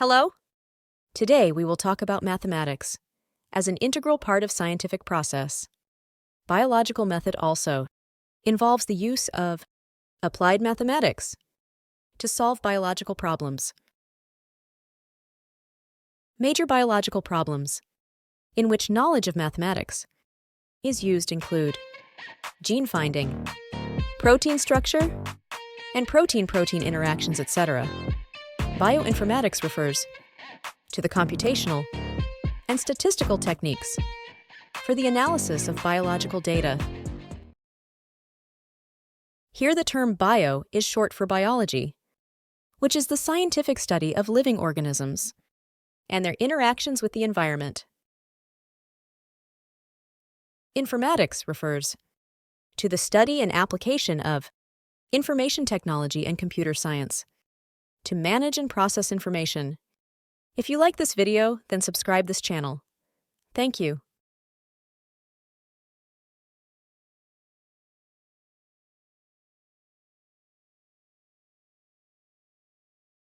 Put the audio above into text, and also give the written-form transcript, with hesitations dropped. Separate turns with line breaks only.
Hello? Today we will talk about mathematics as an integral part of scientific process. Biological method also involves the use of applied mathematics to solve biological problems. Major biological problems in which knowledge of mathematics is used include gene finding, protein structure, and protein-protein interactions, etc. Bioinformatics refers to the computational and statistical techniques for the analysis of biological data. Here the term bio is short for biology, which is the scientific study of living organisms and their interactions with the environment. Informatics refers to the study and application of information technology and computer science to manage and process information. If you like this video, then subscribe this channel. Thank you.